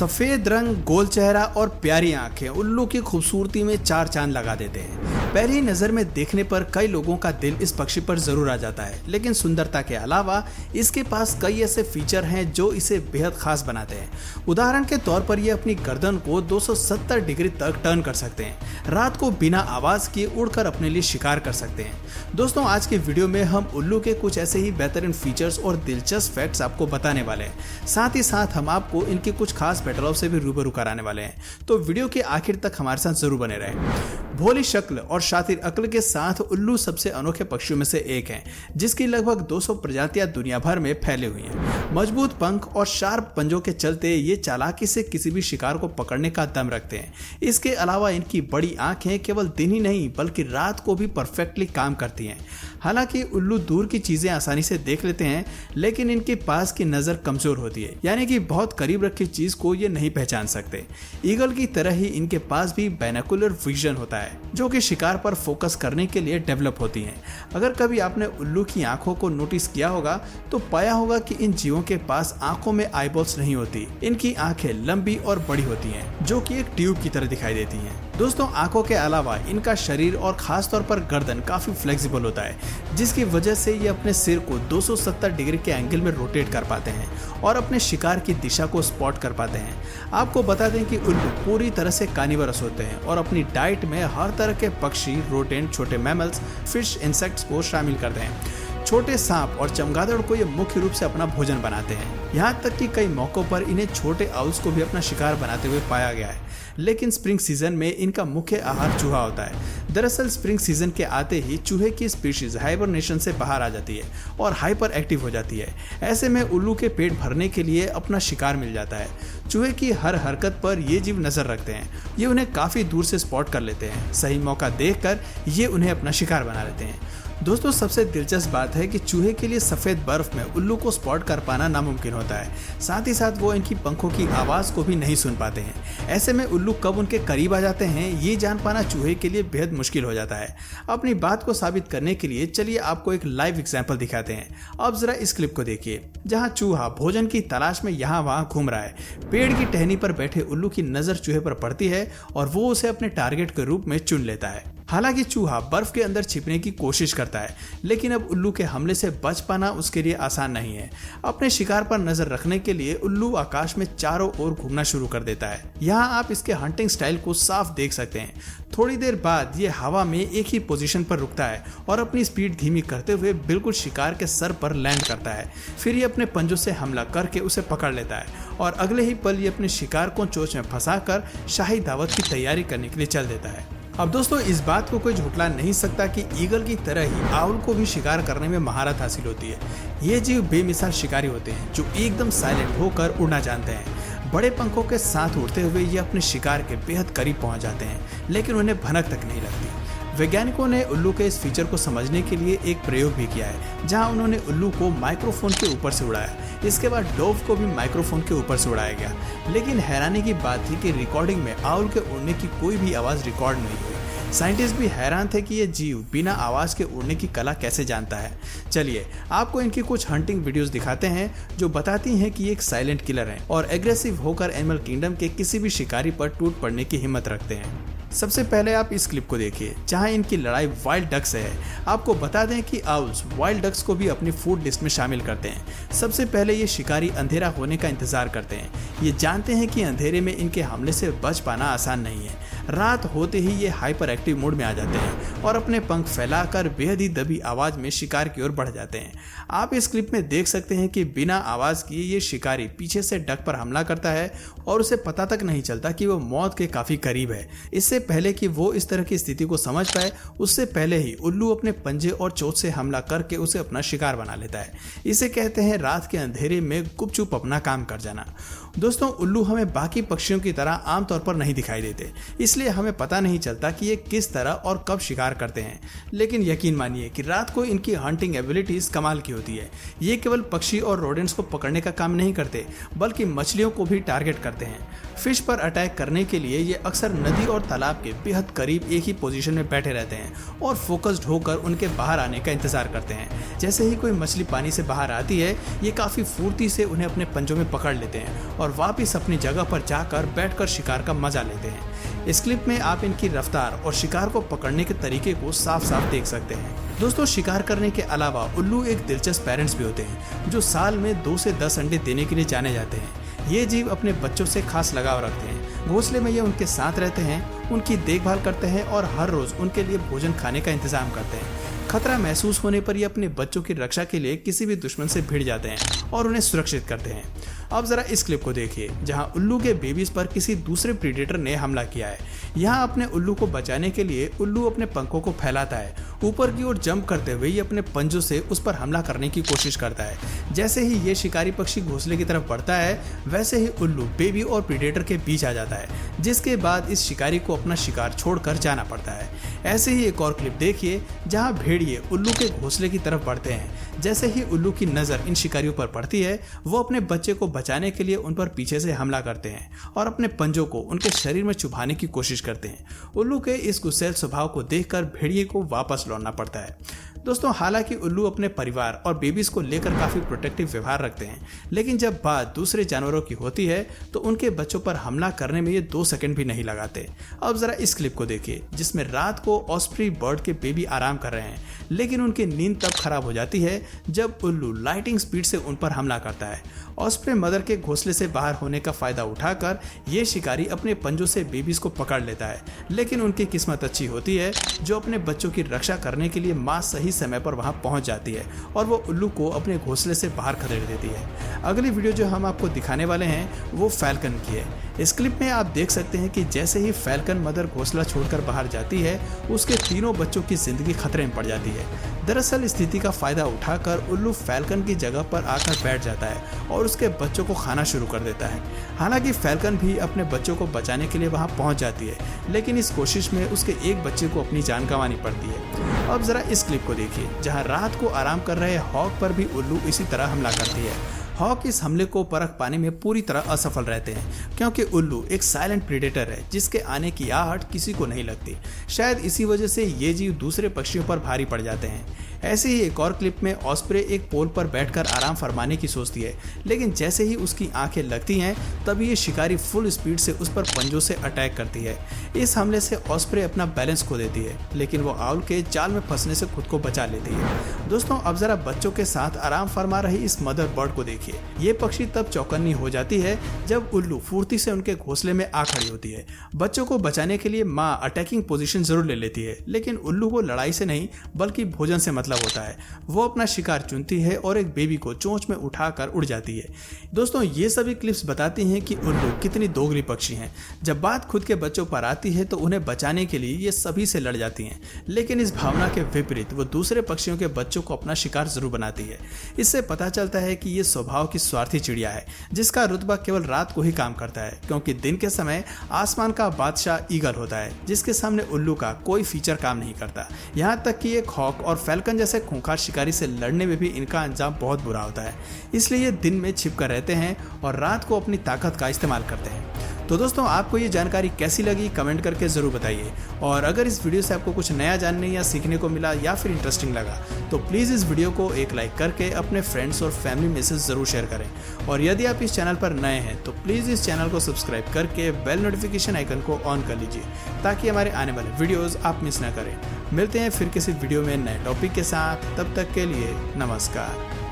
सफेद रंग, गोल चेहरा और प्यारी आंखें उल्लू की खूबसूरती में चार चांद लगा देते हैं। पहली नजर में देखने पर कई लोगों का दिल इस पक्षी पर जरूर आ जाता है, लेकिन सुंदरता के अलावा इसके पास कई ऐसे फीचर हैं जो इसे बेहद खास बनाते हैं। उदाहरण के तौर पर ये अपनी गर्दन को 270 डिग्री तक टर्न कर सकते हैं। रात को बिना आवाज किए उड़कर अपने लिए शिकार कर सकते हैं। दोस्तों, आज के वीडियो में हम उल्लू के कुछ ऐसे ही बेहतरीन फीचर्स और दिलचस्प फैक्ट्स आपको बताने वाले हैं। साथ ही साथ हम आपको इनके कुछ खास पैटर्नों से भी रूबरू कराने वाले हैं, तो वीडियो के आखिर तक हमारे साथ जरूर बने रहें। भोली शक्ल और शातिर अक्ल के साथ उल्लू सबसे अनोखे पक्षियों में से एक है, जिसकी लगभग 200 प्रजातियां दुनिया भर में फैली हुई हैं। मजबूत पंख और शार्प पंजों के चलते ये चालाकी से किसी भी शिकार को पकड़ने का दम रखते हैं। इसके अलावा इनकी बड़ी आंखें केवल दिन ही नहीं बल्कि रात को भी परफेक्टली काम करती हैं। हालांकि उल्लू दूर की चीजें आसानी से देख लेते हैं, लेकिन इनके पास की नजर कमजोर होती है, यानी कि बहुत करीब रखी चीज को ये नहीं पहचान सकते। ईगल की तरह ही इनके पास भी बाइनोकुलर विजन होता है, जो कि शिकार पर फोकस करने के लिए डेवलप होती हैं। अगर कभी आपने उल्लू की आंखों को नोटिस किया होगा तो पाया होगा कि इन जीवों के पास आंखों में आईबॉल्स नहीं होती। इनकी आंखें लंबी और बड़ी होती हैं, जो कि एक ट्यूब की तरह दिखाई देती हैं। दोस्तों, आंखों के अलावा इनका शरीर और खास तौर पर गर्दन काफी फ्लेक्सिबल होता है, जिसकी वजह से ये अपने सिर को 270 डिग्री के एंगल में रोटेट कर पाते हैं और अपने शिकार की दिशा को स्पॉट कर पाते हैं। आपको बता दें कि उल्लू पूरी तरह से कार्निवरस होते हैं और अपनी डाइट में हर तरह के पक्षी, रोडेंट, छोटे मैमल्स, फिश, इंसेक्ट्स को शामिल करते हैं। छोटे सांप और चमगादड़ को ये मुख्य रूप से अपना भोजन बनाते हैं। यहाँ तक कि कई मौकों पर इन्हें छोटे आउल्स को भी अपना शिकार बनाते हुए पाया गया है। लेकिन स्प्रिंग सीजन में इनका मुख्य आहार चूहा होता है। दरअसल स्प्रिंग सीजन के आते ही चूहे की स्पीशीज हाइबरनेशन से बाहर आ जाती है और हाइपर एक्टिव हो जाती है। ऐसे में उल्लू के पेट भरने के लिए अपना शिकार मिल जाता है। चूहे की हर हरकत पर ये जीव नजर रखते हैं। ये उन्हें काफी दूर से स्पॉट कर लेते हैं। सही मौका देखकर ये उन्हें अपना शिकार बना लेते हैं। दोस्तों, सबसे दिलचस्प बात है कि चूहे के लिए सफेद बर्फ में उल्लू को स्पॉट कर पाना नामुमकिन होता है। साथ ही साथ वो इनकी पंखों की आवाज को भी नहीं सुन पाते हैं। ऐसे में उल्लू कब उनके करीब आ जाते हैं ये जान पाना चूहे के लिए बेहद मुश्किल हो जाता है। अपनी बात को साबित करने के लिए चलिए आपको एक लाइव एग्जाम्पल दिखाते हैं। अब जरा इस क्लिप को देखिए, जहाँ चूहा भोजन की तलाश में यहाँ वहाँ घूम रहा है। पेड़ की टहनी पर बैठे उल्लू की नजर चूहे पर पड़ती है और वो उसे अपने टारगेट के रूप में चुन लेता है। हालांकि चूहा बर्फ के अंदर छिपने की कोशिश करता है, लेकिन अब उल्लू के हमले से बच पाना उसके लिए आसान नहीं है। अपने शिकार पर नजर रखने के लिए उल्लू आकाश में चारों ओर घूमना शुरू कर देता है। यहाँ आप इसके हंटिंग स्टाइल को साफ देख सकते हैं। थोड़ी देर बाद ये हवा में एक ही पोजीशन पर रुकता है और अपनी स्पीड धीमी करते हुए बिल्कुल शिकार के सर पर लैंड करता है। फिर ये अपने पंजों से हमला करके उसे पकड़ लेता है और अगले ही पल ये अपने शिकार को चोंच में फंसाकर शाही दावत की तैयारी करने के लिए चल देता है। अब दोस्तों, इस बात को कोई झुठला नहीं सकता कि ईगल की तरह ही आउल को भी शिकार करने में महारत हासिल होती है। ये जीव बेमिसाल शिकारी होते हैं जो एकदम साइलेंट होकर उड़ना जानते हैं। बड़े पंखों के साथ उड़ते हुए ये अपने शिकार के बेहद करीब पहुंच जाते हैं, लेकिन उन्हें भनक तक नहीं लगती। वैज्ञानिकों ने उल्लू के इस फीचर को समझने के लिए एक प्रयोग भी किया है, जहां उन्होंने उल्लू को माइक्रोफोन के ऊपर से उड़ाया। इसके बाद डोव को भी माइक्रोफोन के ऊपर से उड़ाया गया, लेकिन हैरानी की बात थी कि रिकॉर्डिंग में आउल के उड़ने की कोई भी आवाज रिकॉर्ड नहीं हुई। साइंटिस्ट भी हैरान थे कि ये जीव बिना आवाज के उड़ने की कला कैसे जानता है। चलिए आपको इनकी कुछ हंटिंग वीडियोस दिखाते हैं जो बताती हैं कि ये एक साइलेंट किलर है और एग्रेसिव होकर एनिमल किंगडम के किसी भी शिकारी पर टूट पड़ने की हिम्मत रखते हैं। सबसे पहले आप इस क्लिप को देखिए, जहां इनकी लड़ाई वाइल्ड डक से है। आपको बता दें कि आउल्स वाइल्ड डक्स को भी अपनी फूड लिस्ट में शामिल करते हैं। सबसे पहले ये शिकारी अंधेरा होने का इंतजार करते हैं। ये जानते हैं कि अंधेरे में इनके हमले से बच पाना आसान नहीं है। रात होते ही ये हाइपर एक्टिव मोड में आ जाते हैं और अपने पंख फैलाकर बेहद ही दबी आवाज में शिकार की ओर बढ़ जाते हैं। आप इस क्लिप में देख सकते हैं कि बिना आवाज किए ये शिकारी पीछे से डक पर हमला करता है और उसे पता तक नहीं चलता कि वो मौत के काफी करीब है। इससे पहले कि वो इस तरह की स्थिति को समझ पाए, उससे पहले ही उल्लू अपने पंजे और चोंच से हमला करके उसे अपना शिकार बना लेता है। इसे कहते हैं रात के अंधेरे में गुपचुप अपना काम कर जाना। दोस्तों, उल्लू हमें बाकी पक्षियों की तरह आमतौर पर नहीं दिखाई देते, इसलिए हमें पता नहीं चलता कि ये किस तरह और कब शिकार करते हैं। लेकिन यकीन मानिए कि रात को इनकी हंटिंग एबिलिटीज कमाल की होती है। ये केवल पक्षी और रोडेंट्स को पकड़ने का काम नहीं करते, बल्कि मछलियों को भी टारगेट करते हैं। फिश पर अटैक करने के लिए ये अक्सर नदी और तालाब के बेहद करीब एक ही पोजीशन में बैठे रहते हैं और फोकस्ड होकर उनके बाहर आने का इंतजार करते हैं। जैसे ही कोई मछली पानी से बाहर आती है, ये काफी फुर्ती से उन्हें अपने पंजों में पकड़ लेते हैं और वापस अपनी जगह पर जाकर बैठकर शिकार का मजा लेते हैं। इस क्लिप में आप इनकी रफ्तार और शिकार को पकड़ने के तरीके को साफ साफ देख सकते हैं। दोस्तों, शिकार करने के अलावा उल्लू एक दिलचस्प पेरेंट्स भी होते हैं जो साल में 2 से 10 अंडे देने के लिए जाने जाते हैं। ये जीव अपने बच्चों से खास लगाव रखते हैं। घोंसले में ये उनके साथ रहते हैं, उनकी देखभाल करते हैं और हर रोज उनके लिए भोजन खाने का इंतजाम करते हैं। खतरा महसूस होने पर ये अपने बच्चों की रक्षा के लिए किसी भी दुश्मन से भिड़ जाते हैं और उन्हें सुरक्षित करते हैं। अब जरा इस क्लिप को देखिए जहां उल्लू के बेबीज पर किसी दूसरे प्रीडेटर ने हमला किया है। यहाँ अपने उल्लू को बचाने के लिए उल्लू अपने पंखों को फैलाता है। ऊपर की ओर जंप करते हुए ये अपने पंजों से उस पर हमला करने की कोशिश करता है। जैसे ही ये शिकारी पक्षी घोंसले की तरफ बढ़ता है वैसे ही उल्लू बेबी और प्रीडेटर के बीच आ जाता है, जिसके बाद इस शिकारी को अपना शिकार छोड़कर जाना पड़ता है। ऐसे ही एक और क्लिप देखिए जहां भेड़िए उल्लू के घोंसले की तरफ बढ़ते हैं। जैसे ही उल्लू की नजर इन शिकारियों पर पड़ती है वो अपने बच्चे को बचाने के लिए उन पर पीछे से हमला करते हैं और अपने पंजों को उनके शरीर में चुभाने की कोशिश करते हैं। उल्लू के इस गुस्सैल स्वभाव को देखकर भेड़िए को वापस लौटना पड़ता है। दोस्तों, हालांकि उल्लू अपने परिवार और बेबीज को लेकर काफी प्रोटेक्टिव व्यवहार रखते हैं, लेकिन जब बात दूसरे जानवरों की होती है तो उनके बच्चों पर हमला करने में ये 2 सेकंड भी नहीं लगाते। अब जरा इस क्लिप को देखिए जिसमें रात को ऑस्प्री बर्ड के बेबी आराम कर रहे हैं, लेकिन उनकी नींद तब खराब हो जाती है जब उल्लू लाइटिंग स्पीड से उन पर हमला करता है। ऑस्प्रे मदर के घोंसले से बाहर होने का फायदा उठाकर ये शिकारी अपने पंजों से बेबीज को पकड़ लेता है, लेकिन उनकी किस्मत अच्छी होती है जो अपने बच्चों की रक्षा करने के लिए मां सही समय पर वहां पहुंच जाती है और वो उल्लू को अपने घोंसले से बाहर खदेड़ देती है। अगली वीडियो जो हम आपको दिखाने वाले हैं वो फैल्कन की है। इस क्लिप में आप देख सकते हैं कि जैसे ही फैल्कन मदर घोंसला छोड़कर बाहर जाती है उसके तीनों बच्चों की जिंदगी खतरे में पड़ जाती है। दरअसल स्थिति का फायदा उठाकर उल्लू फैल्कन की जगह पर आकर बैठ जाता है और उसके बच्चों को खाना शुरू कर देता है। हालांकि फैल्कन भी अपने बच्चों को बचाने के लिए वहां पहुंच जाती है, लेकिन इस कोशिश में उसके एक बच्चे को अपनी जान गंवानी पड़ती है। अब जरा इस क्लिप को देखिए जहां रात को आराम कर रहे हॉक पर भी उल्लू इसी तरह हमला करती है। हॉक इस हमले को परख पाने में पूरी तरह असफल रहते हैं क्योंकि उल्लू एक साइलेंट प्रीडेटर है जिसके आने की आहट किसी को नहीं लगती। शायद इसी वजह से ये जीव दूसरे पक्षियों पर भारी पड़ जाते हैं। ऐसे ही एक और क्लिप में ऑस्प्रे एक पोल पर बैठकर आराम फरमाने की सोचती है, लेकिन जैसे ही उसकी आंखें लगती हैं तभी ये शिकारी फुल स्पीड से उस पर पंजों से अटैक करती है। इस हमले से ऑस्प्रे अपना बैलेंस खो देती है, लेकिन वो आउल के जाल में फंसने से खुद को बचा लेती है। दोस्तों, अब जरा बच्चों के साथ आराम फरमा रही इस मदर बर्ड को देखिए। ये पक्षी तब चौकन्नी हो जाती है जब उल्लू फुर्ती से उनके घोंसले में आ खड़ी होती है। बच्चों को बचाने के लिए माँ अटैकिंग पोजीशन जरूर ले लेती है, लेकिन उल्लू को लड़ाई से नहीं बल्कि भोजन से मतलब होता है। वो अपना शिकार चुनती है और एक बेबी को चोंच में उठाकर उड़ जाती है। दोस्तों, ये सभी क्लिप्स बताती हैं कि उल्लू कितनी दोगली पक्षी हैं। जब बात खुद के बच्चों पर आती है तो उन्हें बचाने के लिए ये सभी से लड़ जाती हैं, लेकिन इस भावना के विपरीत वो दूसरे पक्षियों के बच्चों को अपना शिकार जरूर बनाती है। इससे पता चलता है कि ये स्वभाव की स्वार्थी चिड़िया है जिसका रुतबा केवल रात को ही काम करता है, क्योंकि दिन के समय आसमान का बादशाह ईगल होता है जिसके सामने उल्लू का कोई फीचर काम नहीं करता। यहाँ तक कि एक हॉक और फैल्कन जैसे खूंखार शिकारी से लड़ने में भी इनका अंजाम बहुत बुरा होता है। इसलिए ये दिन में छिपकर रहते हैं और रात को अपनी ताकत का इस्तेमाल करते हैं। तो दोस्तों, आपको ये जानकारी कैसी लगी कमेंट करके ज़रूर बताइए, और अगर इस वीडियो से आपको कुछ नया जानने या सीखने को मिला या फिर इंटरेस्टिंग लगा तो प्लीज़ इस वीडियो को एक लाइक करके अपने फ्रेंड्स और फैमिली में से ज़रूर शेयर करें। और यदि आप इस चैनल पर नए हैं तो प्लीज़ इस चैनल को सब्सक्राइब करके बेल नोटिफिकेशन आइकन को ऑन कर लीजिए ताकि हमारे आने वाले वीडियोज़ आप मिस न करें। मिलते हैं फिर किसी वीडियो में नए टॉपिक के साथ, तब तक के लिए नमस्कार।